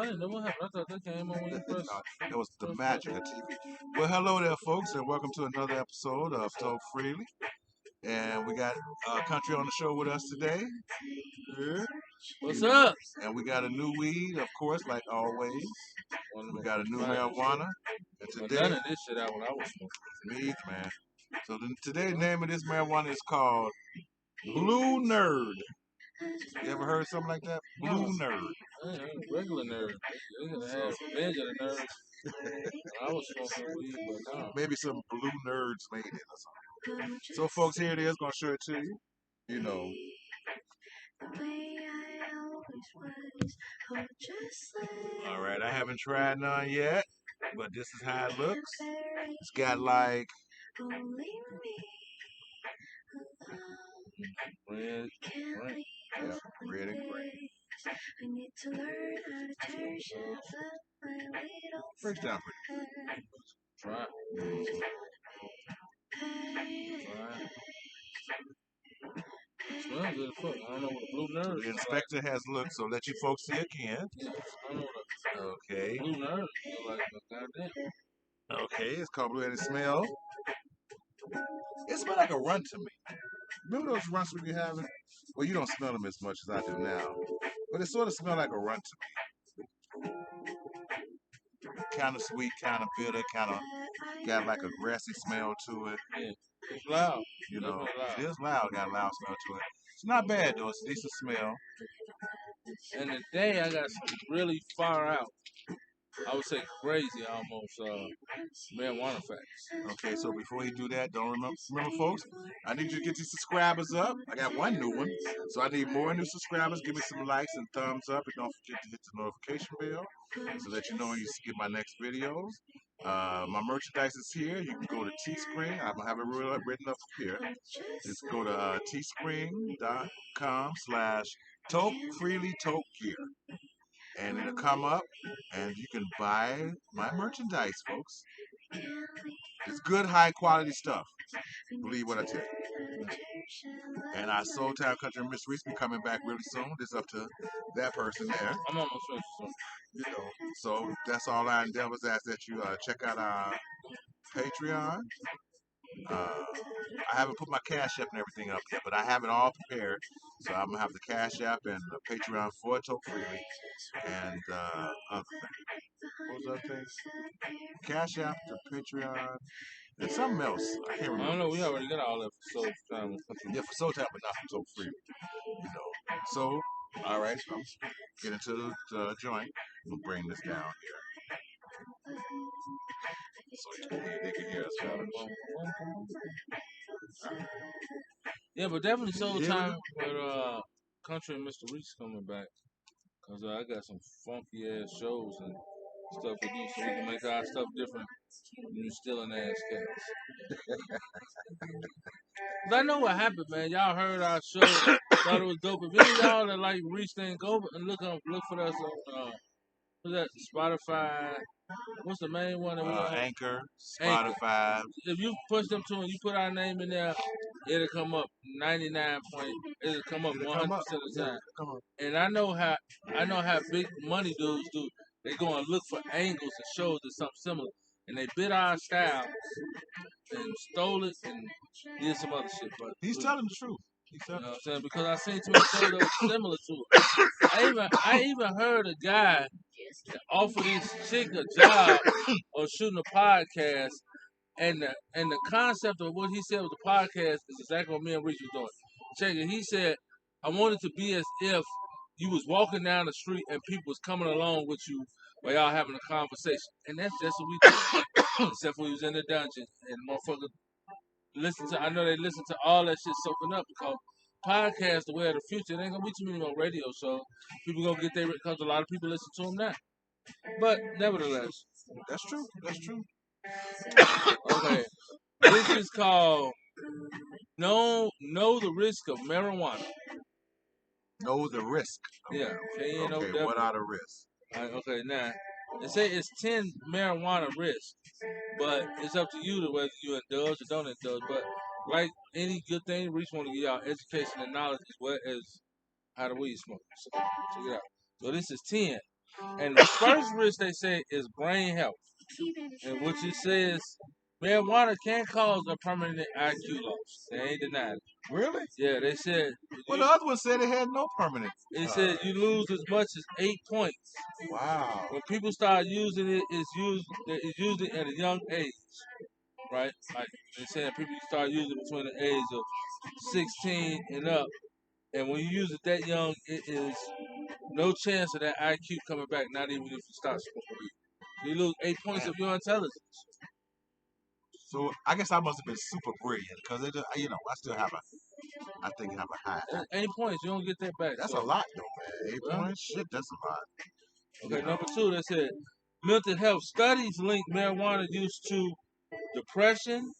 I didn't know what happened. I thought that came on when you pressed. That was the magic of TV. Well, hello there, folks, and welcome to another episode of Talk Freely. And we got Country on the show with us today. Yeah. What's up? And we got a new weed, of course, like always. We got a new marijuana. And today, none of this shit out when I was smoking. Me either, man. So today's name of this marijuana is called Blue Nerd. You ever heard something like that? Blue Nerd. Regular nerd. They gonna have revenge of the nerds. I was smoking weed, but no. Maybe some blue nerds made it or something. So, folks, here it is. Gonna show it to you. You know. All right, I haven't tried none yet, but this is how it looks. It's got like red, yeah, red and gray. Breaks down pretty good. Try. Smells good as fuck. I don't know what the blue nerd is. The inspector has looked, so let you folks see again. Yeah, I don't know what okay. Blue nerd is like, goddamn. Okay, it's called blue and it smells. It smells like a run to me. Remember those runts we be having? Well, you don't smell them as much as I do now. But it sort of smells like a run to me. Kind of sweet, kind of bitter, kind of got like a grassy smell to it. Yeah, it's loud. You know, it is loud, got a loud smell to it. It's not bad though, it's a decent smell. And today I got some really far out, I would say crazy almost, marijuana facts. Okay, so before you do that, don't remember folks, I need you to get your subscribers up. I got one new one, so I need more new subscribers. Give me some likes and thumbs up, and don't forget to hit the notification bell so that you know when you get my next videos. My merchandise is here. You can go to Teespring. I'm gonna have it written up here. Just go to teespring.com/Tokefreely and it'll come up, and you can buy my merchandise, folks. It's good, high-quality stuff. Believe what I tell you. And our Soul Town Country Miss Reese be coming back really soon. It's up to that person there. I'm almost finished. You know, so that's all our endeavors. Ask that you check out our Patreon. I haven't put my Cash App and everything up yet, but I have it all prepared. So I'm gonna have the Cash App and the Patreon for Talk Freely and other things. What was the other things? Cash App, the Patreon, and something else. I can't remember. I don't know. We already got all that for Soul Time. Yeah, for Soul Time, but not for Talk Freely. You know. So, all right. So get into the joint. We'll bring this down here. So they can hear us. Yeah, but definitely Soul Time with Country and Mr. Reese coming back. Because I got some funky ass shows and stuff to do so we can make our stuff different than you stealing ass cats. I know what happened, man. Y'all heard our show, thought it was dope. If any of y'all that like Reese, then go and look for us on what's that? Spotify. What's the main one? Anchor, Spotify. Anchor. If you push them to and you put our name in there, it'll come up 99 point. It'll come up 100% of the time. And I know how big money dudes do. They go and look for angles and shows or something similar, and they bit our style and stole it and did some other shit. But he's telling the truth. You know what I'm saying? Because I seen too many shows that were similar to it. I even heard a guy offer this chick a job of shooting a podcast, and the concept of what he said with the podcast is exactly what me and Reach was doing. Check it. He said, I want it to be as if you was walking down the street and people was coming along with you while y'all having a conversation. And that's just what we did. Except when we was in the dungeon and motherfuckers I know they listen to all that shit soaking up because podcast the way of the future. There ain't gonna be too many more radio shows. People gonna get their because a lot of people listen to them now. But nevertheless, that's true. That's true. Okay, this is called Know the Risk of Marijuana. Know the risk. Yeah. Okay. What are the risks? Okay. Now they say it's 10 marijuana risks, but it's up to you to whether you indulge or don't indulge. But like any good thing, we just want to give y'all education and knowledge as well as how the weed smoke. So check it out. So this is 10. And the first risk they say is brain health, in which it says marijuana can cause a permanent IQ loss. They ain't denied it. Really? Yeah, they said. Well, the other one said it had no permanent. They said you lose as much as 8 points. Wow. When people start using it, it's used at a young age, right? Like they said, people start using it between the age of 16 and up. And when you use it that young, it is no chance of that IQ coming back, not even if you start smoking weed. You lose 8 points of your intelligence. So I guess I must have been super brilliant because I still have I think have a high. 8 points, you don't get that back. That's a lot though, man. 8 points, shit, that's a lot. Okay, number 2, they said mental health studies link marijuana use to depression,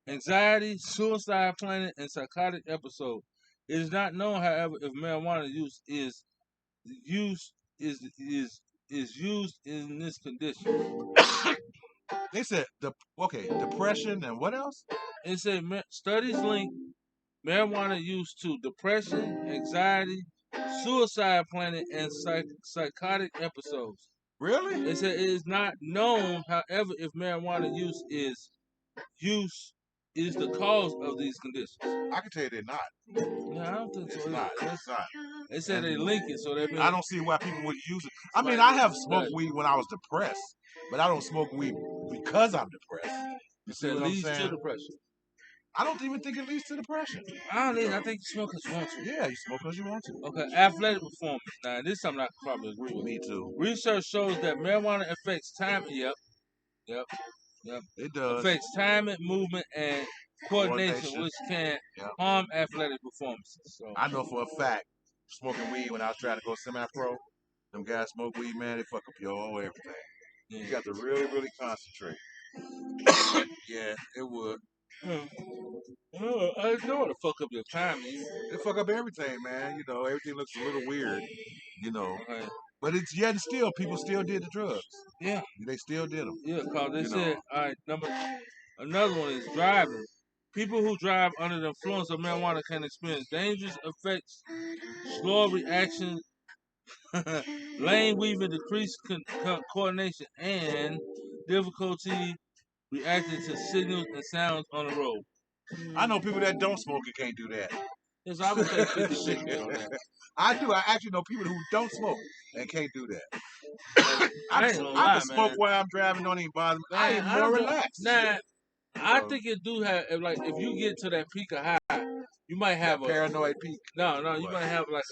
anxiety, suicide planning, and psychotic episodes. It is not known, however, if marijuana use is used in this condition. They said depression and what else? It said studies link marijuana use to depression, anxiety, suicide planning, and psychotic episodes. Really? They said it is not known, however, if marijuana use is the cause of these conditions. I can tell you they're not. Yeah, I don't think so. It's not. It's not. They said they link it, so that means I don't see why people would use it. I mean, I have smoked weed when I was depressed, but I don't smoke weed because I'm depressed. You see it what I'm leads saying? to depression. I don't even think it leads to depression. I don't either. I think you smoke because you want to. Yeah, you smoke because you want to. Okay, athletic performance. Now, this is something I could probably agree with. Me too. Research shows that marijuana affects time. Yep. It does. Affects timing, movement, and coordination, which can harm athletic performances. So I know for a fact, smoking weed when I was trying to go semi-pro, them guys smoke weed, man, they fuck up your whole everything. Yeah. You got to really, really concentrate. Yeah, it would. I don't want to fuck up your timing. It fuck up everything, man. You know, everything looks a little weird. You know. Okay. But it's yet still, people still did the drugs. Yeah. They still did them. Yeah, cause they said, all right, another one is driving. People who drive under the influence of marijuana can experience dangerous effects, slow reaction, lane weaving, decreased coordination, and difficulty reacting to signals and sounds on the road. I know people that don't smoke and can't do that. Yes, I would say 50-50 on that. I do. I actually know people who don't smoke and can't do that. I can smoke while I'm driving, don't even bother me. I am more relaxed. Nah, I think it do have, like, if you get to that peak of high, you might have a paranoid peak. No, you might have like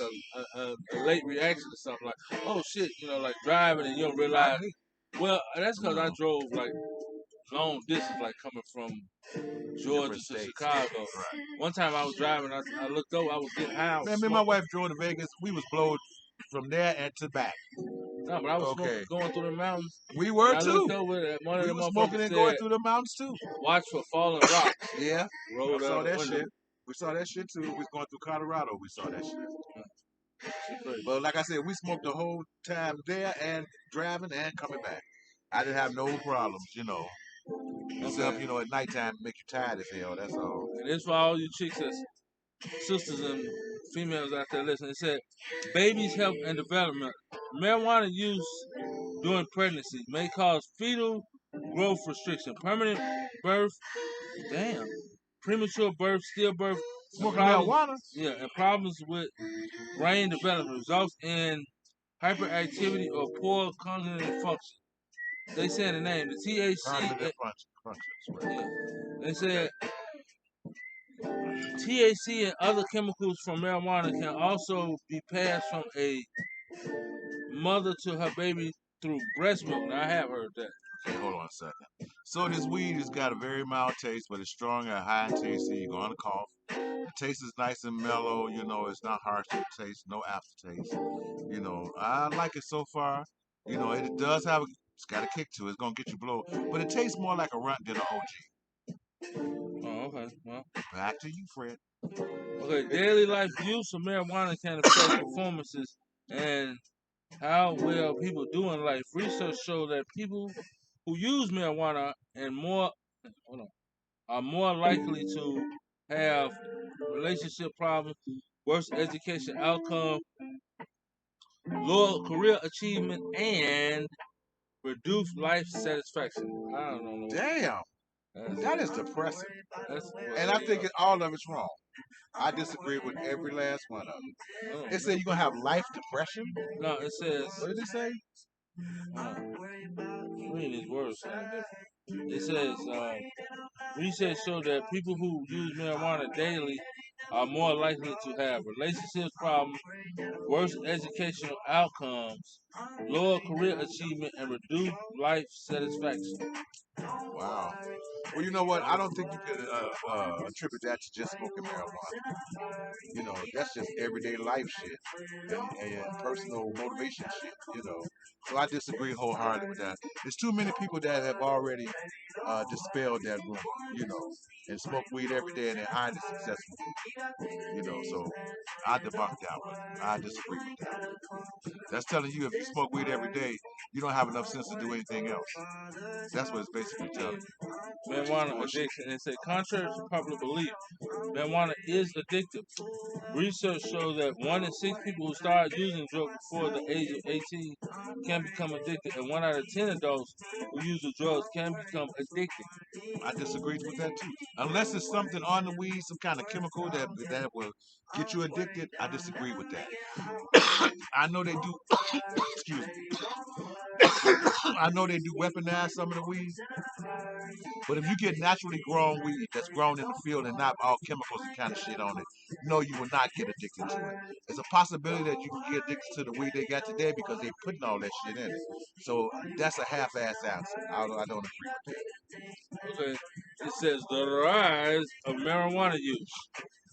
a late reaction to something like, oh shit, like driving and you don't realize. Well, that's because I drove like long distance, like coming from Georgia to Chicago. Right. One time I was driving, I looked over, I was getting high. Man, me and my wife drove to Vegas. We was blowed from there and to back. No, but I was going through the mountains. We were too. I looked over at one of them was smoking and going through the mountains too. Watch for falling rocks. Yeah, we saw that shit. We saw that shit too. We was going through Colorado. We saw that shit. But like I said, we smoked the whole time there and driving and coming back. I didn't have no problems, Except, at nighttime, make you tired as hell. That's all. And it's for all you chicks, sisters and females out there listening. It said, babies' health and development. Marijuana use during pregnancy may cause fetal growth restriction, permanent birth, premature birth, stillbirth, marijuana. Yeah, and problems with brain development results in hyperactivity or poor cognitive function. They said the name, the THC. They said THC and other chemicals from marijuana can also be passed from a mother to her baby through breast milk. Now, I have heard that. Okay, hold on a second. So this weed has got a very mild taste, but it's strong and high in THC. You're going to cough. The taste is nice and mellow. It's not harsh to the taste, no aftertaste. I like it so far. It does have it's got a kick to it. It's going to get you blow. But it tastes more like a runt than an OG. Oh, okay. Well, back to you, Fred. Okay, daily life use of marijuana can affect performances and how well people do in life. Research shows that people who use marijuana are more likely to have relationship problems, worse education outcome, lower career achievement, and reduced life satisfaction. I don't know. Damn, that is depressing. That's And I think all of it's wrong. I disagree with every last one of them. oh, It said you're gonna have life depression. no, it says. What did it say? Reading these words. It says research shows that people who use marijuana daily are more likely to have relationships problems, worse educational outcomes, lower career achievement, and reduced life satisfaction. Wow. Well, you know what? I don't think you could attribute that to just smoking marijuana. You know, that's just everyday life shit and personal motivation shit. You know, so I disagree wholeheartedly with that. There's too many people that have already dispelled that rumor. You know, and smoke weed every day and they're highly successful. You know, so I debunk that one. I disagree with that. That's telling you if you smoke weed every day, you don't have enough sense to do anything else. That's what it's basically telling you. Marijuana addiction. And it said, contrary to popular belief, marijuana is addictive. Research shows that 1 in 6 people who start using drugs before the age of 18 can become addicted, and 1 out of 10 adults who use the drugs can become addicted. I disagree with that too. Unless it's something on the weed, some kind of chemical that will get you addicted, I disagree with that. I know they do. Excuse me. I know they do weaponize some of the weed, but if you get naturally grown weed that's grown in the field and not all chemicals and kind of shit on it, no, you will not get addicted to it. There's a possibility that you can get addicted to the weed they got today because they putting all that shit in it. So that's a half-ass answer. I don't agree with that. Okay. It says the rise of marijuana use.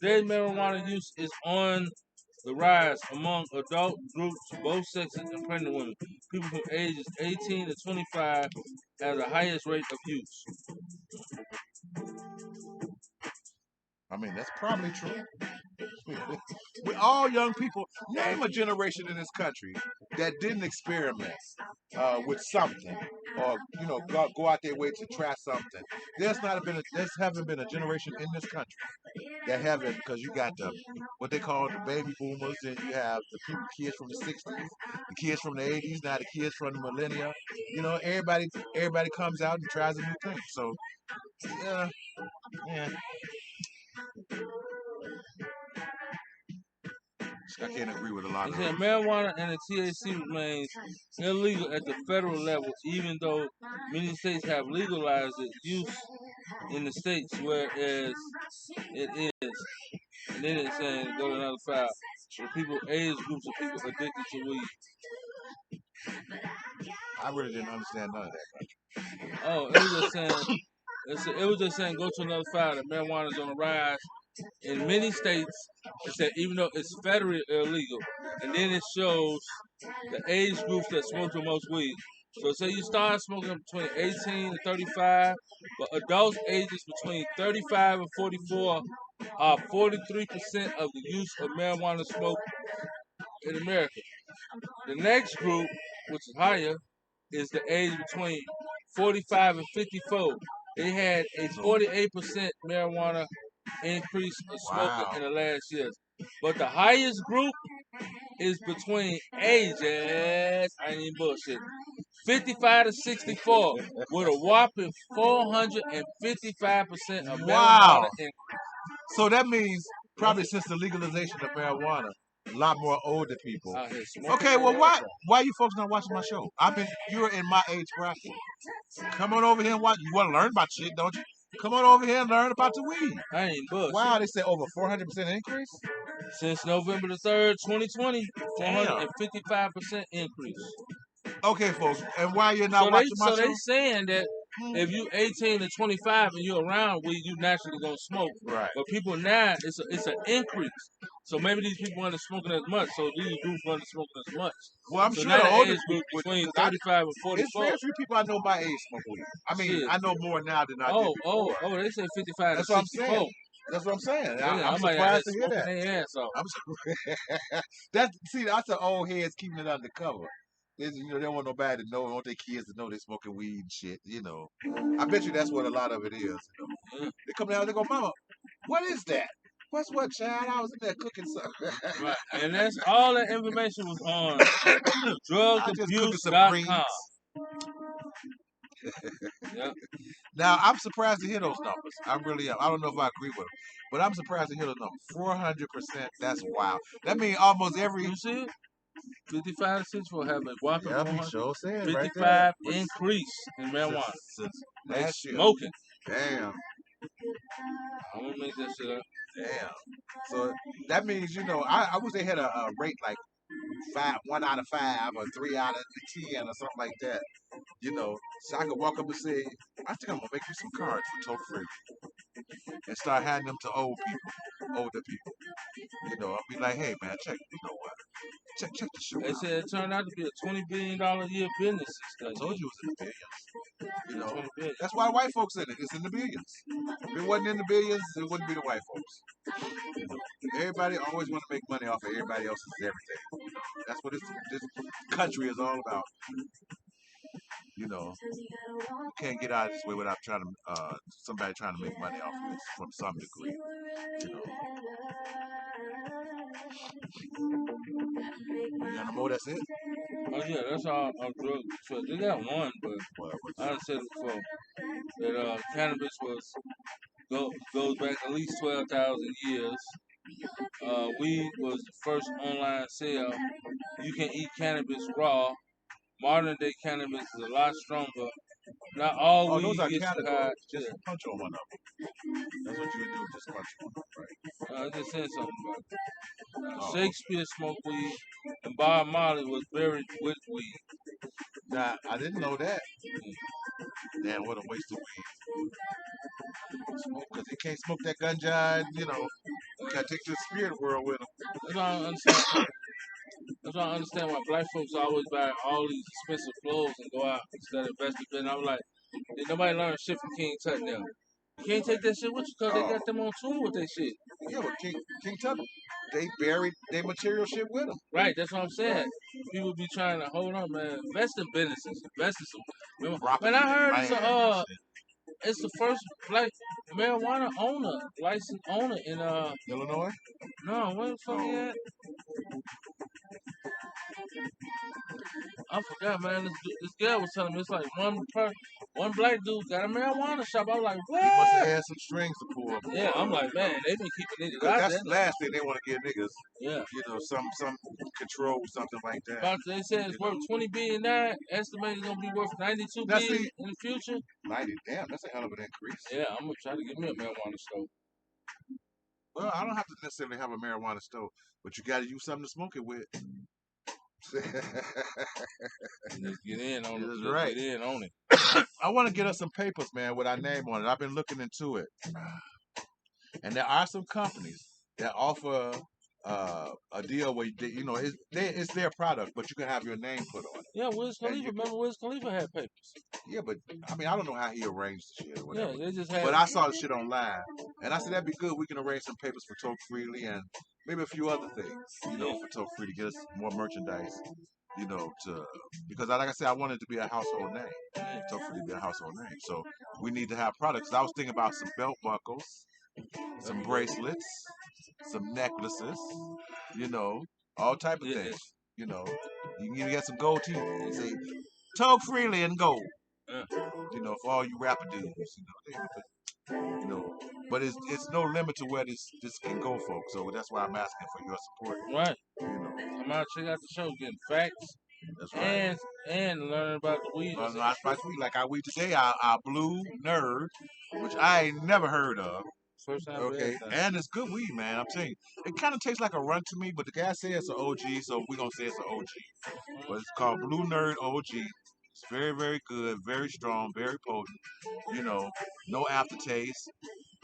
Today's marijuana use is on the rise among adult groups, both sexes, and pregnant women. People from ages 18 to 25 have the highest rate of use. I mean, that's probably true. With all young people, name a generation in this country that didn't experiment with something, or go out their way to try something. There haven't been a generation in this country that haven't, because you got what they call the baby boomers, and you have the kids from the '60s, the kids from the '80s, now the kids from the millennia. You know, everybody comes out and tries a new thing. So yeah, yeah. I can't agree with a lot It of said those. marijuana and the THC remains illegal at the federal level, even though many states have legalized its use in the states whereas it is. And then it's saying go to another file for people age groups of people addicted to weed. I really didn't understand none of that. Oh, it was just saying it was just saying go to another file that marijuana is on the rise in many states. It said even though it's federally illegal, and then it shows the age groups that smoke the most weed. So say you start smoking between 18 and 35, but adults ages between 35 and 44 are 43% of the use of marijuana smoke in America. The next group, which is higher, is the age between 45 and 54. They had a 48% marijuana increase of smoking in the last years. But the highest group is between ages, I ain't even bullshit, 55 to 64, with a whopping 455% of marijuana increase. So that means probably since the legalization of marijuana, a lot more older people. Okay, well, why you folks not watching my show? You're in my age bracket. Come on over here and watch. You want to learn about shit, don't you? Come on over here and learn about the weed. I ain't bullshit. Wow, they said over 400% increase? Since November the 3rd, 2020, 455% increase. Okay, folks, and why you're not watching my show? So they saying that if you 18 to 25 and you're around weed, you naturally gonna smoke. Right. But people now, it's an increase. So maybe these people aren't smoking as much. So these groups aren't smoking as much. Well, I'm so sure now the older group between 35 and 44. There's very few people I know my age smoke weed. I mean, I know more now than I did before. Oh, they say 55 That's to 64. That's what I'm saying. Yeah, I'm surprised to hear that. Their ass off. That's the old heads keeping it undercover. They don't want nobody to know, want their kids to know they're smoking weed and shit, I bet you that's what a lot of it is, They come down, they go, Mama, what is that? What's what, child? I was in there cooking something. Right. And that's all that information was on I just cooking some greens. drugsabuse.com. Yep. Now I'm surprised to hear those numbers. I really am. I don't know if I agree with them, but I'm surprised to hear those numbers. 400%. That's wild. That means almost every. You see it? 55 to 64 have a whopping Yep, he sure said right 55 there. increase in marijuana. Since Like last year. smoking. Damn. I'm gonna make that shit up. Damn. So that means, I wish they had a rate like 1 out of 5 or 3 out of 10 or something like that. So I could walk up and say, I think I'm gonna make you some cards for Tokefreely and start handing them to older people. I'll be like, hey man, check, what? Check the shoe They out. said it turned out to be a $20 billion a year business. I told you it was in the billions. 20 billion. That's why white folks in it. It's in the billions. If it wasn't in the billions, it wouldn't be the white folks. Everybody always want to make money off of everybody else's everything. That's what this country is all about. You can't get out of this way without somebody trying to make money off of it from some degree. You got no more? That's it. Oh yeah, that's all drug. So they got one, but I done said it before that cannabis goes back at least 12,000 years. Weed was the first online sale. You can eat cannabis raw. Modern day cannabis is a lot stronger. Not all weed those are gets categories. high. Just punch on one of them. That's what you would do. Just punch on them, right? I just said something about Shakespeare smoked weed, and Bob Marley was buried with weed. Nah, I didn't know that. Damn, what a waste of weed. Smoke, because he can't smoke that ganja, you gotta take to the spirit world with him. That's why I understand. That's why I understand why black folks always buy all these expensive clothes and go out instead of investing. And I'm like, did nobody learn shit from King Tut now? You can't take that shit with you because they got them on tour with their shit. Yeah, but King Tut, they buried their material shit with them. Right, that's what I'm saying. People be trying to hold on, man. Invest in businesses. Invest in some. Man, I heard it's the first black marijuana licensed owner in Illinois. No, where the fuck he at? I forgot, man. This girl was telling me it's like one black dude got a marijuana shop. I was like, what? He must have had some strings to pull up. Yeah, I'm like, man, they been keeping niggas out that's there. The last thing they want to give niggas. Yeah. Some control, something like that. But they said it's worth $20 billion now. Estimated gonna be worth $92 billion in the future. 90, damn, that's a hell of an increase. Yeah, I'm gonna try to get me a marijuana stove. Well, I don't have to necessarily have a marijuana stove, but you got to use something to smoke it with. Let's get in on it. That's right. Get in on it. I want to get us some papers, man, with our name on it. I've been looking into it, and there are some companies that offer a deal where it's their product, but you can have your name put on it. Yeah, Wiz Khalifa. Remember Wiz Khalifa had papers. Yeah, but I mean, I don't know how he arranged the shit or whatever. Yeah, they just had. But I saw the shit online, and I said that'd be good. We can arrange some papers for Tokefreely and maybe a few other things, for Tokefreely to get us more merchandise. Because like I said, I want it to be a household name. Tokefreely to be a household name. So we need to have products. I was thinking about some belt buckles, some bracelets, some necklaces, all type of things. You can even get some gold teeth. You say, Tokefreely and gold. For all you rapper dudes, but it's no limit to where this can go, folks. So that's why I'm asking for your support. Right. Come out, check out the show, getting facts. That's right. And learn about the weed. Like our weed today, our blue nerd, which I ain't never heard of. First time. Okay, and it's good weed, man. I'm saying it kind of tastes like a run to me, but the guy said it's an OG, so we're gonna say it's an OG. But it's called Blue Nerd OG. It's very, very good, very strong, very potent. No aftertaste.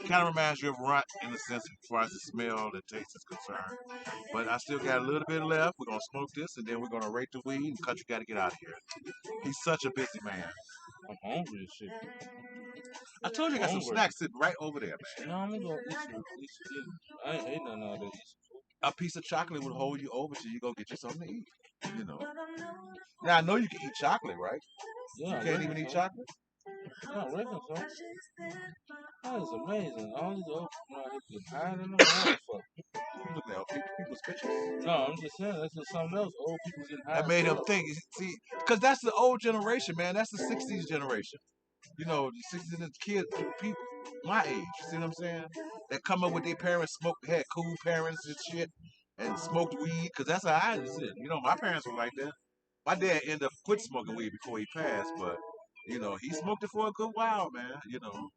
Kind of reminds you of runt in the sense as far as the smell, the taste is concerned. But I still got a little bit left. We're gonna smoke this, and then we're gonna rate the weed. And country got to get out of here. He's such a busy man. I'm hungry as shit. I told you I got some snacks sitting right over there, man. No, I'm gonna go eat some. I ain't ate nothing out of this. A piece of chocolate would hold you over till you go get you something to eat. Now I know you can eat chocolate, right? Yeah. You can't even eat chocolate? I reckon so. That is amazing. All these old people out here getting higher than the motherfucker. Look at people's pictures. No, I'm just saying that's just something else. Old people getting high. That made them think. See, because that's the old generation, man. That's the '60s generation. You know, the '60s and kids, people my age. You see what I'm saying? That come up with their parents, had cool parents and shit, and smoked weed. Because that's how I was it. You know, my parents were like that. My dad ended up quit smoking weed before he passed, but you know, he smoked it for a good while, man. You know,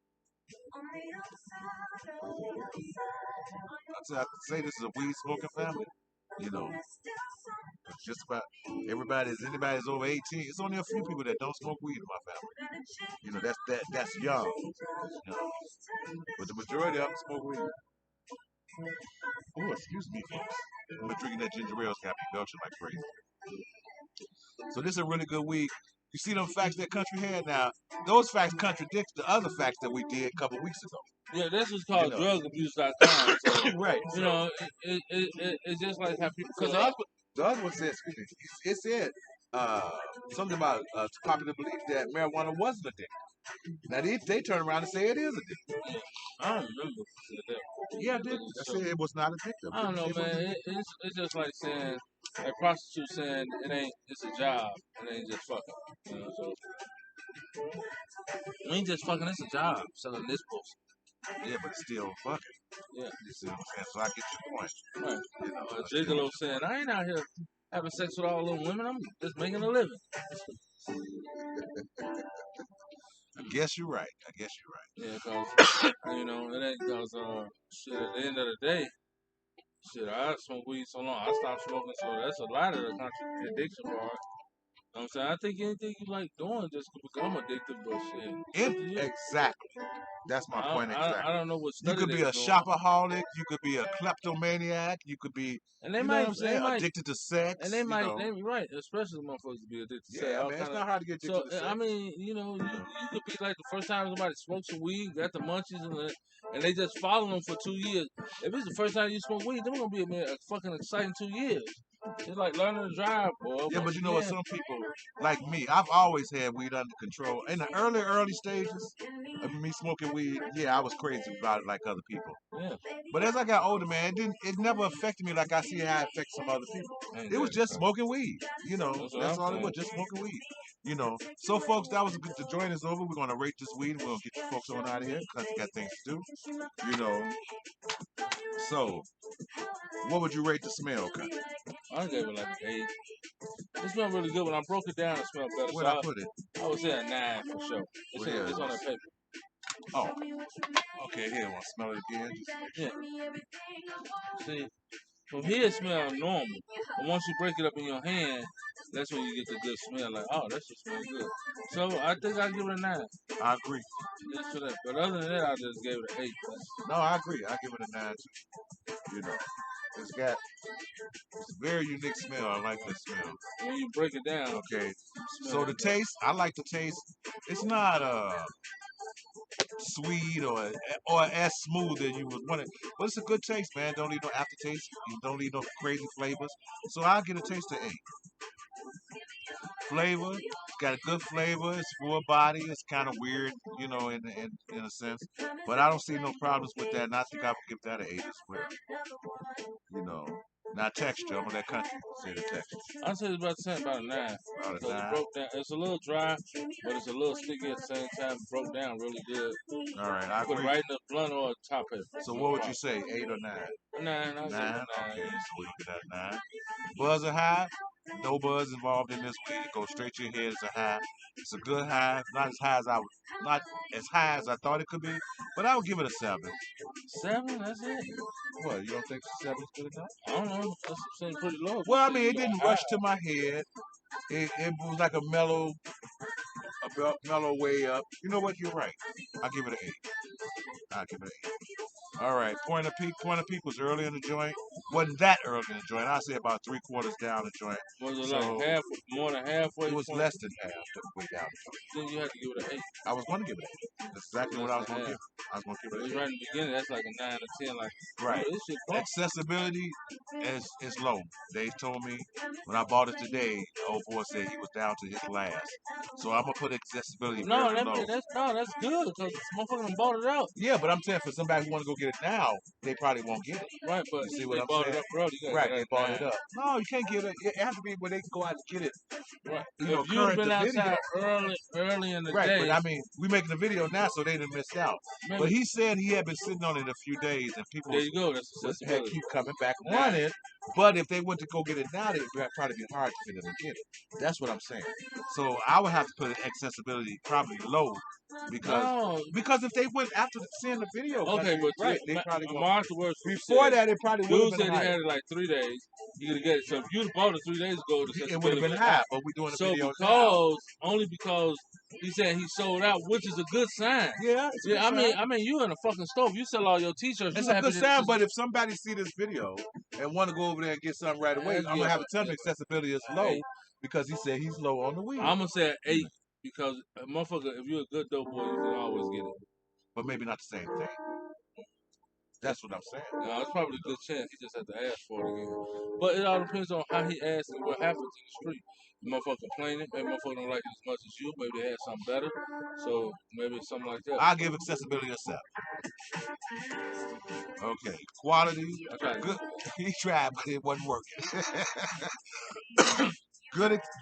I have to say this is a weed smoking family. You know, it's just about anybody's over 18. It's only a few people that don't smoke weed in my family. You know, that's young. You know, but the majority of them smoke weed. Oh, excuse me, folks. I'm drinking that ginger ale. It's got me belching like crazy. So this is a really good week. You see them facts that country had now. Those facts contradict the other facts that we did a couple weeks ago. Yeah, this is called drugabuse.com. So, right. You know, it's just like how people. Because the other one said, excuse me, it said something about popular belief that marijuana wasn't addictive. Now they turn around and say it is addictive. Yeah, I don't remember that. Yeah, I did. I said it was not addictive. I don't know, man. It's just like saying, like prostitutes saying it's a job. It ain't just fucking. You know, so it ain't just fucking. It's a job selling this bullshit. Yeah, but it's still fucking. Yeah. You see what I'm saying? So I get your point. Right. You know, Gigolo saying, I ain't out here having sex with all them women. I'm just making a living. I guess you're right. Yeah, because, you know, it ain't because, shit, at the end of the day, shit, I smoked weed so long, I stopped smoking, so that's a lot of the addiction part. You know what I'm saying? I think anything you like doing just could become addictive, but shit. Exactly. That's my point exactly. I don't know what you could be a shopaholic, you could be a kleptomaniac, you could be, and they you know what I'm saying, addicted to sex. And they might, right, especially motherfuckers be addicted to sex. Yeah, man, it's not hard to get addicted to sex. I mean, you know, you could be like the first time somebody smokes some weed, got the munchies, and they just follow them for 2 years. If it's the first time you smoke weed, they're gonna be a fucking exciting 2 years. It's like learning to drive, boy. Yeah, but you know what? Some people, like me, I've always had weed under control. In the early stages of me smoking weed, yeah, I was crazy about it like other people. Yeah. But as I got older, man, it never affected me like I see how it affects some other people. It was just smoking weed. You know, that's all it was, just smoking weed. You know, so folks, that was good. The joint is over. We're gonna rate this weed. We're gonna get you folks on out of here because we got things to do. You know. So, what would you rate the smell, Cut? I gave it like an 8. It smelled really good. When I broke it down, it smelled better. Where'd I put it? I would say a 9 for sure. It's on that paper. Oh. Okay, here, want to smell it again? Yeah. See, from here it smells normal. But once you break it up in your hand, that's when you get the good smell. Like, oh, that just smells good. So I think I'll give it a 9. I agree. Just for that. But other than that, I just gave it an 8. No, I agree. I give it a 9 too. You know, it's a very unique smell. I like this smell. When you break it down. Okay. So the taste, I like the taste. It's not sweet or as smooth as you would want it, but it's a good taste, man. Don't need no aftertaste. You don't need no crazy flavors. So I'll get a taste of 8. Flavor, it's got a good flavor. It's full body. It's kind of weird, you know, in a sense. But I don't see no problems with that, and I think I would give that an 8 as well. You know. Not texture. I'm on that country. Say the texture. I'd say it's about the same, about a 9. About a 9. It broke down. It's a little dry, but it's a little sticky at the same time. It broke down really good. All right, I agree. Put it right in the blunt or top paper. So what would you say, 8 or 9? 9. 9. Okay, so we get that 9. Buzz or high? No buzz involved in this weed. It goes straight to your head. It's a high. It's a good high. Not as high as I thought it could be, but I would give it a 7. 7? That's it. What, you don't think 7 is good enough? I don't know. That's saying pretty low. Well, I mean, it didn't rush to my head. It was like a mellow way up. You know what? You're right. I'll give it an 8. I'll give it an 8. All right, Point of Peak. Point of Peak was early in the joint. Wasn't that early in the joint. I'd say about 3/4 down the joint. Was it So like half, more than halfway? it was point? less than half the way down the joint. Then you had to give it an 8. I was going to give it an 8. That's exactly what I was going to give. I was going to give it an 8. Right in the beginning, that's like a 9 or 10. Like, Right. this shit bump. Accessibility is low. They told me when I bought it today, the old boy said he was down to his last. So I'm gonna put accessibility No, very low. that's good because motherfucker done bought it out. Yeah, but I'm saying for somebody who want to go get it now, they probably won't get it. Right, but you see they what I'm bought saying? it up early. Right, they bought it up. No, you can't get it. It has to be where they can go out and get it. Right. You know, If you'd current been the outside video. early in the Right, day, but I mean, we making the video now, so they done missed out. remember, But he said he had been sitting on it a few days, and people there you go. That's had accessibility. keep coming back running. But if they went to go get it now, it'd probably be hard for them to get it. That's what I'm saying. So I would have to put accessibility probably low because if they went after seeing the video, okay, but right, they probably mark the words. Before that, it probably would have Dude been said high. he had it like 3 days. You could get it. So if you'd bought it 3 days ago, it would have been high. But we're doing a video now. Only because he said he sold out, which is a good sign. Yeah, yeah. I mean, you in a fucking store. You sell all your T-shirts. It's a good sign. But if somebody see this video and want to go over there and get something right away, I'm gonna have to tell them accessibility is low because he said he's low on the weed. I'm gonna say an 8 because motherfucker, if you're a good dope boy, you can always get it. But maybe not the same thing. That's what I'm saying. No, it's probably a good chance. He just had to ask for it again. But it all depends on how he asks and what happens in the street. The motherfucker complaining, maybe motherfucker don't like it as much as you. Maybe they had something better. So maybe it's something like that. I'll give accessibility a 7. Okay. Quality. Good. He tried, but it wasn't working.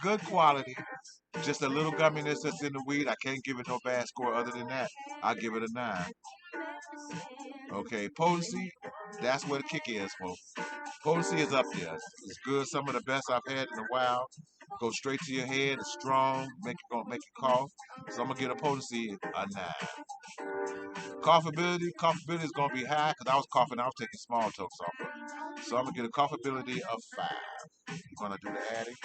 Good quality. Just a little gumminess that's in the weed. I can't give it no bad score other than that. I'll give it a 9. Okay, potency, that's where the kick is, folks. Potency is up there. It's good. Some of the best I've had in a while. Go straight to your head. It's strong. Gonna make you cough. So I'm gonna get a potency a 9. Coughability is gonna be high because I was coughing. I was taking small tokes off of it. So I'm gonna get a coughability of 5. I'm gonna do the adding.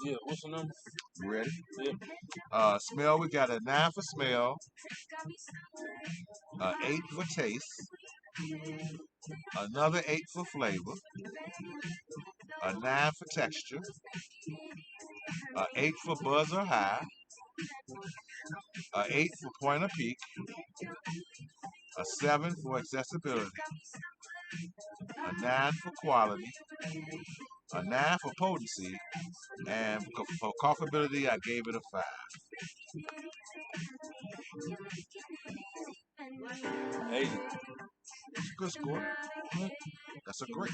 Yeah. What's the number? You ready? Yeah. Smell. We got a 9 for smell. 8 for taste. Another 8 for flavor. A 9 for texture. 8 for buzz or high. 8 for point of peak. A 7 for accessibility. A 9 for quality. A 9 for potency. And for coughability, I gave it a 5. 80. That's a good score. That's a great.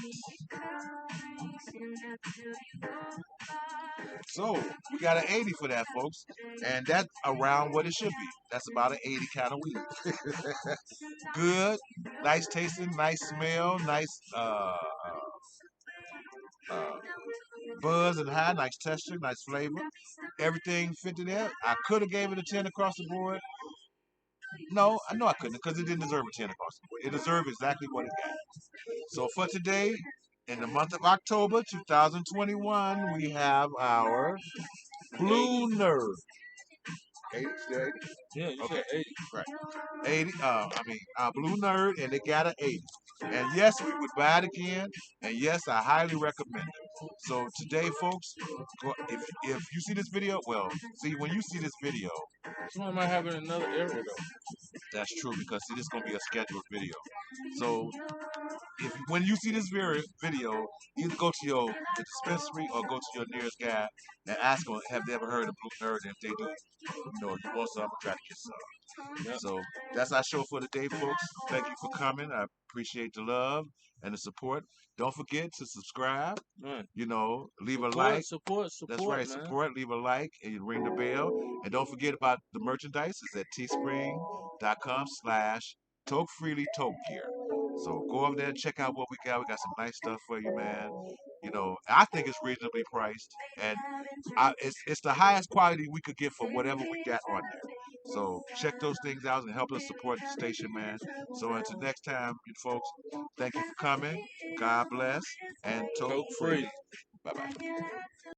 So we got an 80 for that, folks, and that's around what it should be. That's about an 80 kind of weed. Good, nice tasting, nice smell, nice buzz and high, nice texture, nice flavor. Everything fit in there. I could have gave it a 10 across the board. No, I know I couldn't because it didn't deserve a 10 across the board. It deserved exactly what it got. So for today, in the month of October 2021, we have our Blue Nerd. 80, still 80? Yeah, you said 80. Right. 80, our Blue Nerd, and they got an 80. And yes, we would buy it again, and yes, I highly recommend it. So today, folks, if you see this video, when you see this video, someone might have it in another area though. That's true because see, this is gonna be a scheduled video. So when you see this video, either go to your dispensary or go to your nearest guy and ask them, have they ever heard of Blue Nerd? And if they do, you want some, try to get some. Yep. So that's our show for today, folks. Thank you for coming. I appreciate the love and the support. Don't forget to subscribe. Leave a like. Support. That's right, man. Support. Leave a like and you ring the bell. And don't forget about the merchandise. It's at teespring.com/Tokefreely Gear. So go over there and check out what we got. We got some nice stuff for you, man. I think it's reasonably priced, and it's the highest quality we could get for whatever we got on there. So check those things out and help us support the station, man. So until next time, you folks, thank you for coming. God bless and Toke Free. Bye bye.